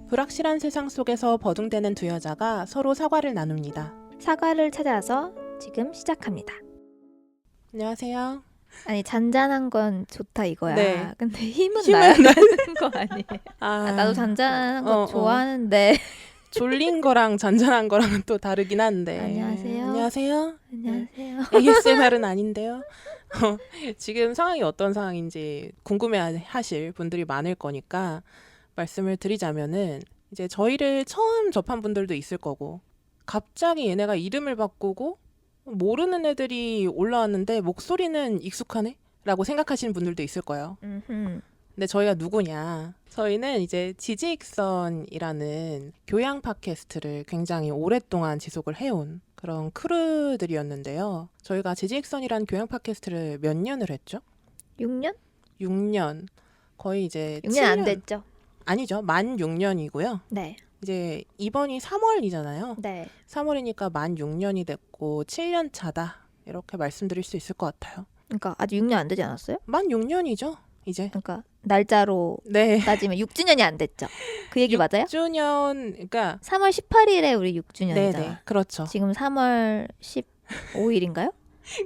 불확실한 세상 속에서 버둥대는 두 여자가 서로 사과를 나눕니다. 사과를 찾아서 지금 시작합니다. 안녕하세요. 아니 잔잔한 건 좋다 이거야. 네. 근데 힘은 힘은 나야 되는 거 아니에요? 아, 나도 잔잔한 거 어. 좋아하는데. 졸린 거랑 잔잔한 거랑은 또 다르긴 한데. 안녕하세요. 안녕하세요. 안녕하세요. ASMR은 아닌데요. 지금 상황이 어떤 상황인지 궁금해하실 분들이 많을 거니까 말씀을 드리자면은 이제 저희를 처음 접한 분들도 있을 거고 갑자기 얘네가 이름을 바꾸고 모르는 애들이 올라왔는데 목소리는 익숙하네? 라고 생각하시는 분들도 있을 거예요. 근데 저희가 누구냐? 저희는 이제 지지익선이라는 교양 팟캐스트를 굉장히 오랫동안 지속을 해온 그런 크루들이었는데요. 저희가 지지익선이라는 교양 팟캐스트를 몇 년을 했죠? 6년? 6년. 거의 이제 6년 안 7년. 됐죠? 아니죠. 만 6년이고요. 네. 이제 이번이 3월이잖아요. 네. 3월이니까 만 6년이 됐고 7년 차다. 이렇게 말씀드릴 수 있을 것 같아요. 그러니까 아직 6년 안 되지 않았어요? 만 6년이죠. 이제. 그러니까 날짜로 네. 따지면 6주년이 안 됐죠. 그 얘기 맞아요? 6주년, 그러니까 3월 18일에 우리 6주년이잖아. 네네, 그렇죠. 지금 3월 15일인가요?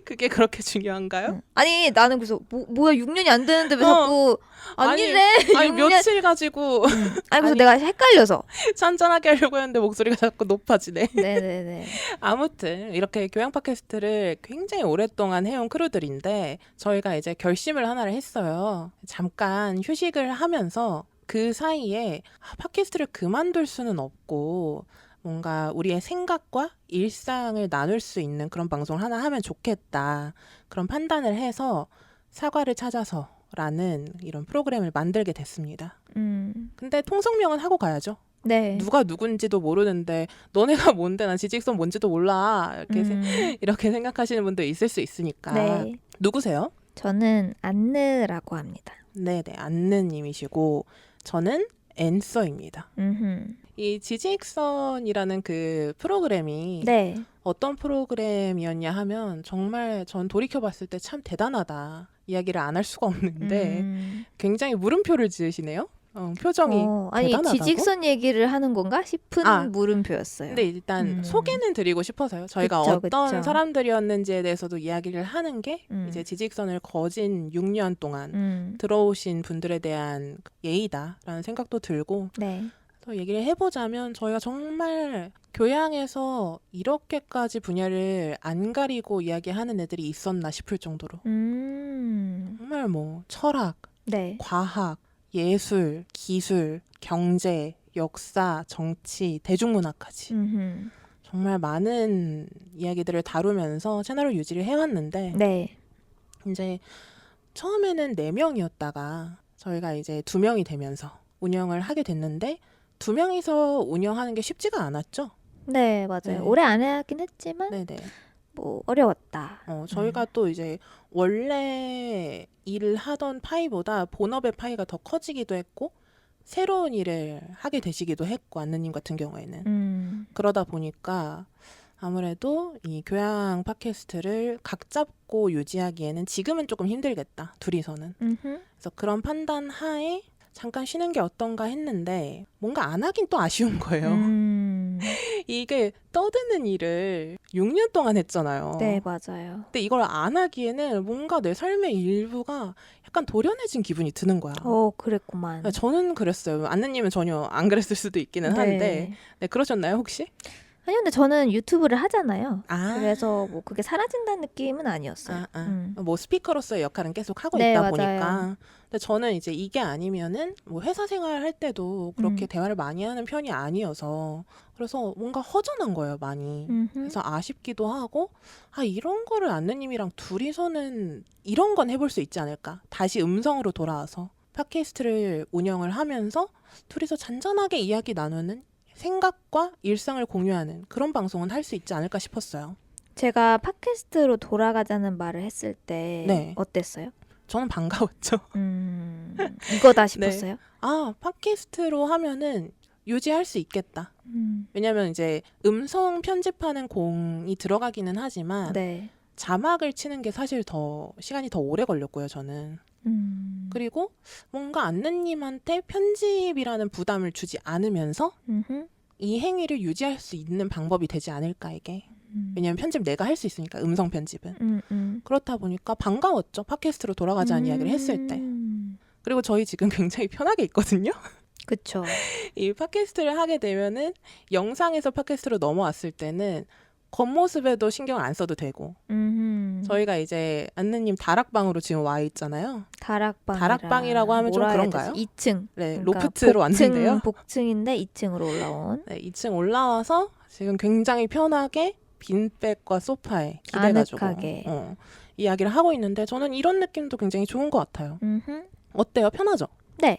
그게 그렇게 중요한가요? 아니 나는 그래서 뭐야 6년이 안 되는데 왜 어. 자꾸 아니래. 아니 6년. 며칠 가지고 아니 그래서 아니. 내가 헷갈려서. 잔잔하게 하려고 했는데 목소리가 자꾸 높아지네. 네네네. 아무튼 이렇게 교양 팟캐스트를 굉장히 오랫동안 해온 크루들인데 저희가 이제 결심을 하나를 했어요. 잠깐 휴식을 하면서 그 사이에 팟캐스트를 그만둘 수는 없고 뭔가 우리의 생각과 일상을 나눌 수 있는 그런 방송 하나 하면 좋겠다. 그런 판단을 해서 사과를 찾아서라는 이런 프로그램을 만들게 됐습니다. 근데 통성명은 하고 가야죠. 네. 누가 누군지도 모르는데 너네가 뭔데 난 지직선 뭔지도 몰라. 이렇게 생각하시는 분도 있을 수 있으니까. 네. 누구세요? 저는 안느라고 합니다. 네네, 안느님이시고 저는 앤서입니다. 이 지직선이라는 그 프로그램이 네. 어떤 프로그램이었냐 하면 정말 전 돌이켜봤을 때 참 대단하다. 이야기를 안 할 수가 없는데 굉장히 물음표를 지으시네요. 표정이 아니 대단하다고? 지직선 얘기를 하는 건가 싶은 아, 물음표였어요. 근데 일단 소개는 드리고 싶어서요. 저희가 그쵸, 어떤 그쵸. 사람들이었는지에 대해서도 이야기를 하는 게 이제 지직선을 거진 6년 동안 들어오신 분들에 대한 예의다라는 생각도 들고 네. 더 얘기를 해보자면 저희가 정말 교양에서 이렇게까지 분야를 안 가리고 이야기하는 애들이 있었나 싶을 정도로 정말 뭐 철학, 네. 과학, 예술, 기술, 경제, 역사, 정치, 대중문화까지 정말 많은 이야기들을 다루면서 채널을 유지를 해왔는데 네. 이제 처음에는 4명이었다가 저희가 이제 2명이 되면서 운영을 하게 됐는데 2명이서 운영하는 게 쉽지가 않았죠. 네, 맞아요. 네. 오래 안 하긴 했지만 네네. 뭐 어려웠다. 저희가 또 이제 원래 일을 하던 파이보다 본업의 파이가 더 커지기도 했고 새로운 일을 하게 되시기도 했고 안느님 같은 경우에는 그러다 보니까 아무래도 이 교양 팟캐스트를 각 잡고 유지하기에는 지금은 조금 힘들겠다 둘이서는. 그래서 그런 판단 하에 잠깐 쉬는 게 어떤가 했는데 뭔가 안 하긴 또 아쉬운 거예요. 이게 떠드는 일을 6년 동안 했잖아요. 네, 맞아요. 근데 이걸 안 하기에는 뭔가 내 삶의 일부가 약간 도련해진 기분이 드는 거야. 그랬구만. 저는 그랬어요. 안느님은 전혀 안 그랬을 수도 있기는 한데 네, 그러셨나요 혹시? 아니 근데 저는 유튜브를 하잖아요. 아. 그래서 뭐 그게 사라진다는 느낌은 아니었어요. 뭐 스피커로서의 역할은 계속 하고 네, 있다 맞아요. 보니까. 근데 저는 이제 이게 아니면은 뭐 회사 생활 할 때도 그렇게 대화를 많이 하는 편이 아니어서 그래서 뭔가 허전한 거예요, 많이. 그래서 아쉽기도 하고 이런 거를 안느님이랑 둘이서는 이런 건 해볼 수 있지 않을까? 다시 음성으로 돌아와서 팟캐스트를 운영을 하면서 둘이서 잔잔하게 이야기 나누는 생각과 일상을 공유하는 그런 방송은 할 수 있지 않을까 싶었어요. 제가 팟캐스트로 돌아가자는 말을 했을 때 네. 어땠어요? 저는 반가웠죠. 이거다 싶었어요? 팟캐스트로 하면은 유지할 수 있겠다. 왜냐면 이제 음성 편집하는 공이 들어가기는 하지만 네. 자막을 치는 게 사실 더 시간이 더 오래 걸렸고요, 저는. 그리고 뭔가 안느님한테 편집이라는 부담을 주지 않으면서 음흠. 이 행위를 유지할 수 있는 방법이 되지 않을까 이게. 음. 왜냐면 편집 내가 할 수 있으니까 음성 편집은. 그렇다 보니까 반가웠죠. 팟캐스트로 돌아가자는 이야기를 했을 때. 그리고 저희 지금 굉장히 편하게 있거든요. 그쵸. 이 팟캐스트를 하게 되면은 영상에서 팟캐스트로 넘어왔을 때는 겉모습에도 신경을 안 써도 되고 저희가 이제 안느님 다락방으로 지금 와 있잖아요. 다락방이라고 하면 좀 그런가요? 2층. 네, 그러니까 로프트로 왔는데요. 복층인데 2층으로 올라온. 네, 2층 올라와서 지금 굉장히 편하게 빈백과 소파에 기대가지고 아늑하게. 이야기를 하고 있는데 저는 이런 느낌도 굉장히 좋은 것 같아요. 어때요? 편하죠? 네.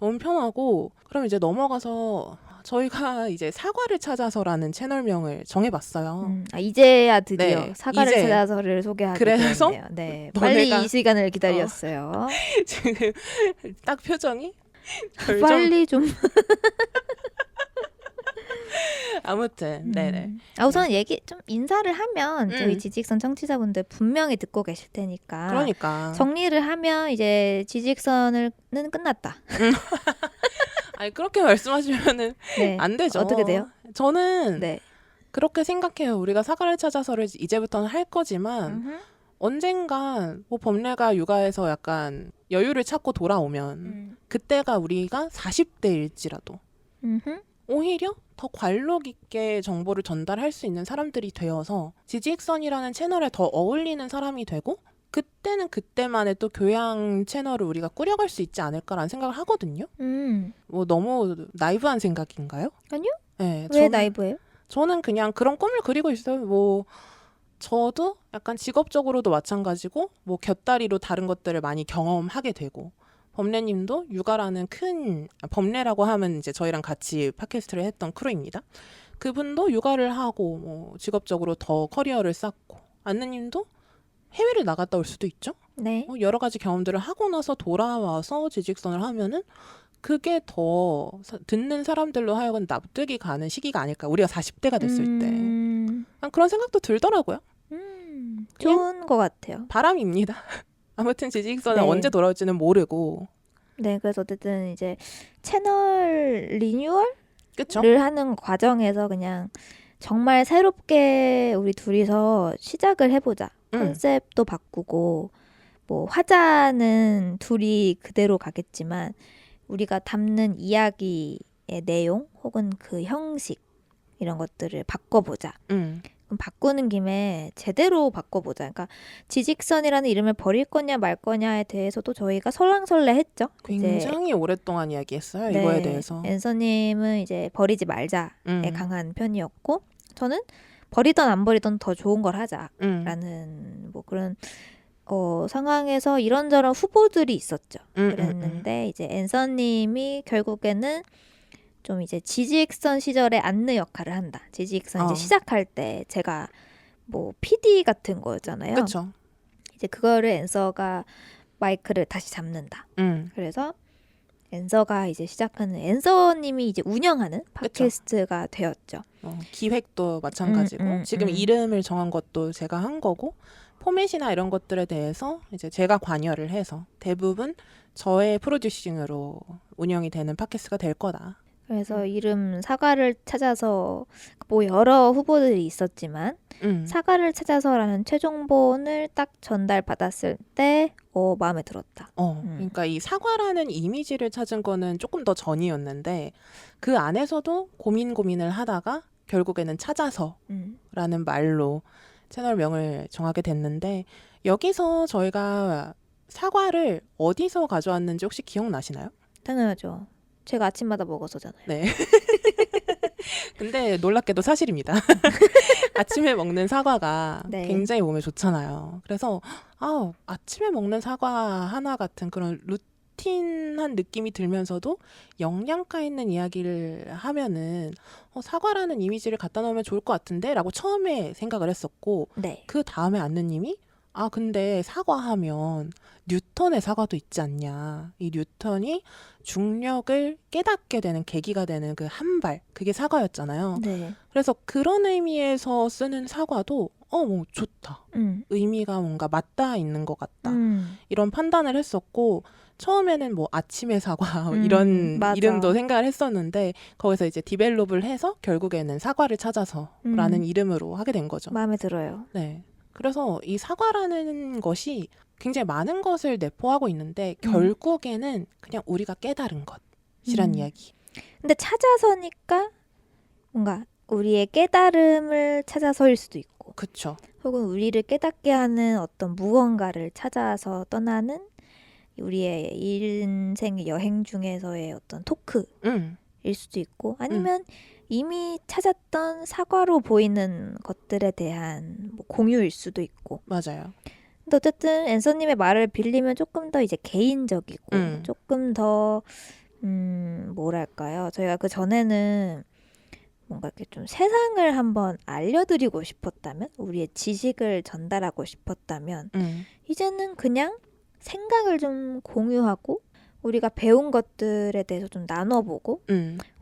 너무 편하고 그럼 이제 넘어가서 저희가 이제 사과를 찾아서라는 채널명을 정해봤어요. 이제야 드디어 네, 사과를 이제. 찾아서를 소개하게 그래서 되었네요. 네, 너네가- 빨리 이 시간을 기다렸어요. 지금 딱 표정이 별점 빨리 좀. 아무튼 네네. 우선 좀 인사를 하면 저희 지직선 청취자분들 분명히 듣고 계실 테니까. 그러니까 정리를 하면 이제 지직선은 끝났다. 아니 그렇게 말씀하시면은 네. 안 되죠. 어떻게 돼요? 저는 네. 그렇게 생각해요. 우리가 사과를 찾아서를 이제부터는 할 거지만 언젠간 뭐 범례가 육아에서 약간 여유를 찾고 돌아오면 그때가 우리가 40대일지라도 오히려 더 관록 있게 정보를 전달할 수 있는 사람들이 되어서 지직선이라는 채널에 더 어울리는 사람이 되고 그때는 그때만의 또 교양 채널을 우리가 꾸려갈 수 있지 않을까라는 생각을 하거든요. 뭐 너무 나이브한 생각인가요? 아니요. 네, 왜 나이브예요? 저는 그냥 그런 꿈을 그리고 있어요. 뭐 저도 약간 직업적으로도 마찬가지고 뭐 곁다리로 다른 것들을 많이 경험하게 되고 범례님도 육아라는 범례라고 하면 이제 저희랑 같이 팟캐스트를 했던 크루입니다. 그분도 육아를 하고 뭐 직업적으로 더 커리어를 쌓고 안느님도 해외를 나갔다 올 수도 있죠. 네. 여러 가지 경험들을 하고 나서 돌아와서 지직선을 하면은 그게 더 듣는 사람들로 하여금 납득이 가는 시기가 아닐까. 우리가 40대가 됐을 때. 그런 생각도 들더라고요. 좋은 것 같아요. 바람입니다. 아무튼 지직선은 네. 언제 돌아올지는 모르고. 네, 그래서 어쨌든 이제 채널 리뉴얼을 그쵸? 하는 과정에서 그냥 정말 새롭게 우리 둘이서 시작을 해보자. 컨셉도 바꾸고 뭐 화자는 둘이 그대로 가겠지만 우리가 담는 이야기의 내용 혹은 그 형식 이런 것들을 바꿔보자. 그럼 바꾸는 김에 제대로 바꿔보자. 그러니까 지직선이라는 이름을 버릴 거냐 말 거냐에 대해서도 저희가 설랑설레했죠. 굉장히 오랫동안 이야기했어요. 네, 이거에 대해서. 앤서님은 이제 버리지 말자에 강한 편이었고 저는 버리던 안 버리던 더 좋은 걸 하자라는 뭐 그런 상황에서 이런저런 후보들이 있었죠. 그랬는데 이제 앤서님이 결국에는 좀 이제 지직선 시절에 안느 역할을 한다. 지직선 이제 시작할 때 제가 뭐 PD 같은 거였잖아요. 그렇죠. 이제 그거를 앤서가 마이크를 다시 잡는다. 그래서 앤서가 이제 시작하는 앤서님이 이제 운영하는 팟캐스트가 되었죠. 기획도 마찬가지고 지금 이름을 정한 것도 제가 한 거고 포맷이나 이런 것들에 대해서 이제 제가 관여를 해서 대부분 저의 프로듀싱으로 운영이 되는 팟캐스트가 될 거다. 그래서 이름 사과를 찾아서 뭐 여러 후보들이 있었지만 사과를 찾아서라는 최종본을 딱 전달받았을 때 마음에 들었다. 그러니까 이 사과라는 이미지를 찾은 거는 조금 더 전이었는데 그 안에서도 고민을 하다가 결국에는 찾아서라는 말로 채널명을 정하게 됐는데 여기서 저희가 사과를 어디서 가져왔는지 혹시 기억나시나요? 당연하죠. 제가 아침마다 먹어서잖아요. 네. 근데 놀랍게도 사실입니다. 아침에 먹는 사과가 네. 굉장히 몸에 좋잖아요. 그래서 아침에 먹는 사과 하나 같은 그런 루틴한 느낌이 들면서도 영양가 있는 이야기를 하면은 사과라는 이미지를 갖다 놓으면 좋을 것 같은데 라고 처음에 생각을 했었고 네. 그 다음에 안느님이 근데 사과하면 뉴턴의 사과도 있지 않냐. 이 뉴턴이 중력을 깨닫게 되는 계기가 되는 그 한 발, 그게 사과였잖아요. 네. 그래서 그런 의미에서 쓰는 사과도 뭐 좋다. 음. 의미가 뭔가 맞닿아 있는 것 같다. 음. 이런 판단을 했었고 처음에는 뭐 아침의 사과 이런 맞아. 이름도 생각을 했었는데 거기서 이제 디벨롭을 해서 결국에는 사과를 찾아서라는 이름으로 하게 된 거죠. 마음에 들어요. 네. 그래서 이 사과라는 것이 굉장히 많은 것을 내포하고 있는데 결국에는 그냥 우리가 깨달은 것이란 이야기. 근데 찾아서니까 뭔가 우리의 깨달음을 찾아서일 수도 있고 그쵸. 혹은 우리를 깨닫게 하는 어떤 무언가를 찾아서 떠나는 우리의 인생의 여행 중에서의 어떤 토크일 수도 있고 아니면 이미 찾았던 사과로 보이는 것들에 대한 뭐 공유일 수도 있고 맞아요. 근데 어쨌든 앤서님의 말을 빌리면 조금 더 이제 개인적이고 조금 더 뭐랄까요 저희가 그 전에는 뭔가 이렇게 좀 세상을 한번 알려드리고 싶었다면 우리의 지식을 전달하고 싶었다면 이제는 그냥 생각을 좀 공유하고 우리가 배운 것들에 대해서 좀 나눠보고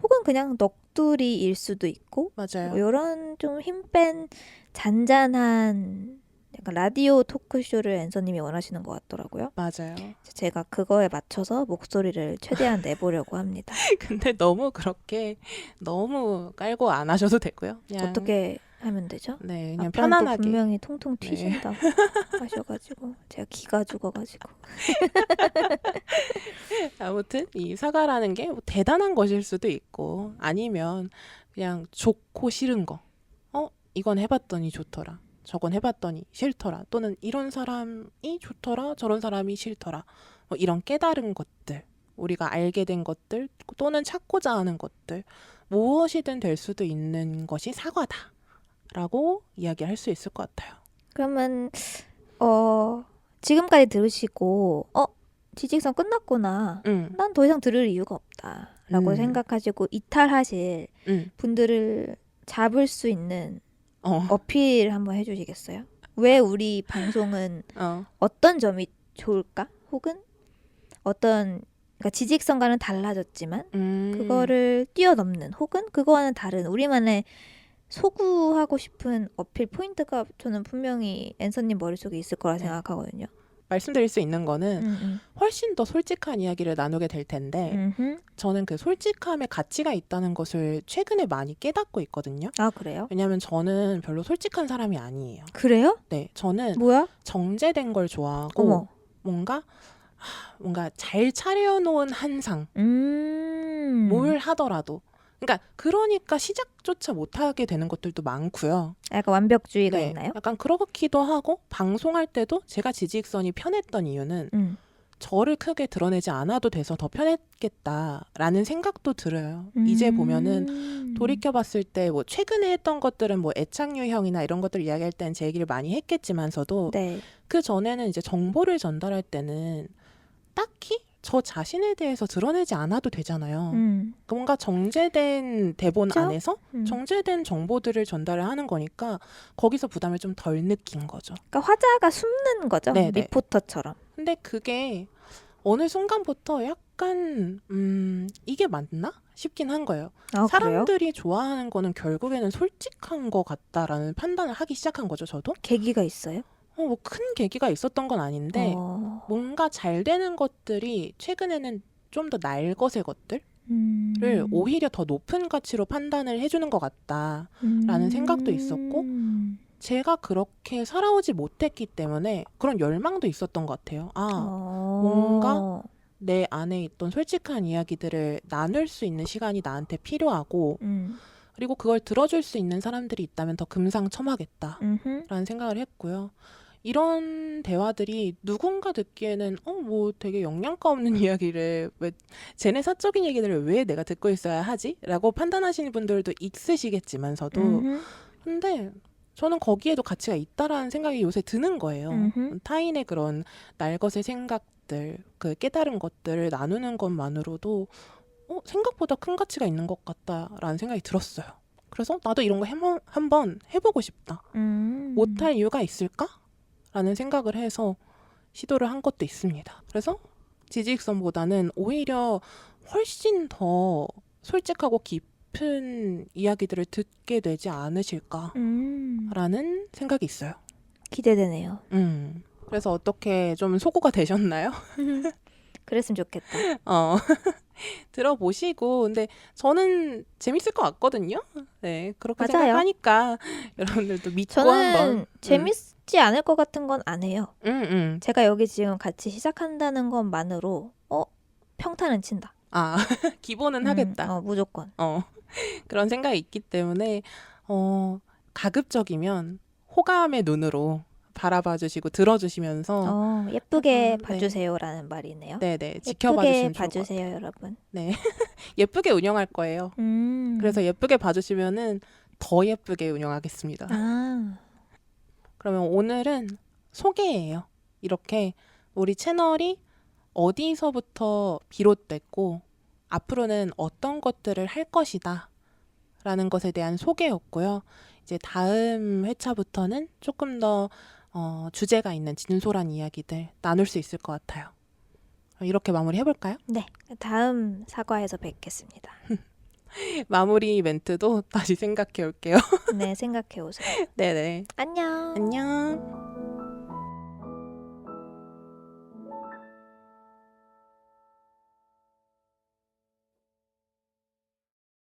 혹은 그냥 넋두리일 수도 있고 맞아요. 뭐 이런 좀 힘뺀 잔잔한 약간 라디오 토크쇼를 앤서님이 원하시는 것 같더라고요. 맞아요. 제가 그거에 맞춰서 목소리를 최대한 내보려고 합니다. 근데 너무 그렇게 너무 깔고 안 하셔도 되고요. 그냥 어떻게 하면 되죠? 네, 그냥 아빠는 또 편안하게. 분명히 통통 튀신다고 하셔가지고 제가 기가 죽어가지고 아무튼 이 사과라는 게 뭐 대단한 것일 수도 있고 아니면 그냥 좋고 싫은 거. 이건 해봤더니 좋더라. 저건 해봤더니 싫더라. 또는 이런 사람이 좋더라. 저런 사람이 싫더라. 뭐 이런 깨달은 것들. 우리가 알게 된 것들 또는 찾고자 하는 것들. 무엇이든 될 수도 있는 것이 사과다. 라고 이야기할 수 있을 것 같아요. 그러면 지금까지 들으시고 지직선 끝났구나. 난 더 이상 들을 이유가 없다. 라고 생각하시고 이탈하실 분들을 잡을 수 있는 어필 한번 해주시겠어요? 왜 우리 방송은 어떤 점이 좋을까? 혹은 어떤 그러니까 지직선과는 달라졌지만 그거를 뛰어넘는 혹은 그거와는 다른 우리만의 소구하고 싶은 어필 포인트가 저는 분명히 앤서님 머릿속에 있을 거라 생각하거든요. 말씀드릴 수 있는 거는 훨씬 더 솔직한 이야기를 나누게 될 텐데 저는 그 솔직함에 가치가 있다는 것을 최근에 많이 깨닫고 있거든요. 아 그래요? 왜냐하면 저는 별로 솔직한 사람이 아니에요. 그래요? 네, 저는 뭐야? 정제된 걸 좋아하고 뭔가 잘 차려놓은 한상 뭘 하더라도 그러니까 시작조차 못하게 되는 것들도 많고요. 약간 완벽주의가 네, 있나요? 약간 그렇기도 하고 방송할 때도 제가 지직선이 편했던 이유는 저를 크게 드러내지 않아도 돼서 더 편했겠다라는 생각도 들어요. 이제 보면은 돌이켜봤을 때 뭐 최근에 했던 것들은 뭐 애착 유형이나 이런 것들 이야기할 때는 제 얘기를 많이 했겠지만서도 그 전에는 이제 정보를 전달할 때는 딱히 저 자신에 대해서 드러내지 않아도 되잖아요. 뭔가 정제된 대본 그쵸? 안에서 정제된 정보들을 전달을 하는 거니까 거기서 부담을 좀 덜 느낀 거죠. 그러니까 화자가 숨는 거죠. 네네. 리포터처럼. 근데 그게 어느 순간부터 약간 이게 맞나? 싶긴 한 거예요. 아, 사람들이 좋아하는 거는 결국에는 솔직한 것 같다라는 판단을 하기 시작한 거죠, 저도. 계기가 있어요? 뭐 큰 계기가 있었던 건 아닌데 뭔가 잘 되는 것들이 최근에는 좀 더 날것의 것들을 오히려 더 높은 가치로 판단을 해주는 것 같다라는 생각도 있었고 제가 그렇게 살아오지 못했기 때문에 그런 열망도 있었던 것 같아요. 뭔가 내 안에 있던 솔직한 이야기들을 나눌 수 있는 시간이 나한테 필요하고 그리고 그걸 들어줄 수 있는 사람들이 있다면 더 금상첨화겠다라는 생각을 했고요. 이런 대화들이 누군가 듣기에는 뭐 되게 영양가 없는 이야기를 왜 쟤네 사적인 얘기들을 왜 내가 듣고 있어야 하지? 라고 판단하시는 분들도 있으시겠지만서도 근데 저는 거기에도 가치가 있다라는 생각이 요새 드는 거예요. 타인의 그런 날것의 생각들, 그 깨달은 것들을 나누는 것만으로도 생각보다 큰 가치가 있는 것 같다라는 생각이 들었어요. 그래서 나도 이런 거 한번 해보고 싶다. 못할 이유가 있을까? 라는 생각을 해서 시도를 한 것도 있습니다. 그래서 지직선보다는 오히려 훨씬 더 솔직하고 깊은 이야기들을 듣게 되지 않으실까라는 생각이 있어요. 기대되네요. 그래서 어떻게 좀 소구가 되셨나요? 그랬으면 좋겠다. 들어보시고 근데 저는 재밌을 것 같거든요. 네, 그렇게 맞아요. 생각하니까 여러분들도 믿고 저는 한번 재밌지 않을 것 같은 건 안 해요. 제가 여기 지금 같이 시작한다는 것만으로 평타는 친다. 기본은 하겠다. 무조건. 그런 생각이 있기 때문에 가급적이면 호감의 눈으로 바라봐 주시고 들어주시면서 예쁘게 네. 봐주세요라는 말이네요. 네네 지켜봐 예쁘게 주시면 좋을 것 같아요. 봐주세요, 여러분. 네. 예쁘게 운영할 거예요. 그래서 예쁘게 봐주시면은 더 예쁘게 운영하겠습니다. 그러면 오늘은 소개예요. 이렇게 우리 채널이 어디서부터 비롯됐고 앞으로는 어떤 것들을 할 것이다 라는 것에 대한 소개였고요. 이제 다음 회차부터는 조금 더 주제가 있는 진솔한 이야기들 나눌 수 있을 것 같아요. 이렇게 마무리 해볼까요? 네, 다음 사과에서 뵙겠습니다. 마무리 멘트도 다시 생각해 올게요. 네, 생각해 오세요. 네네. 안녕. 안녕.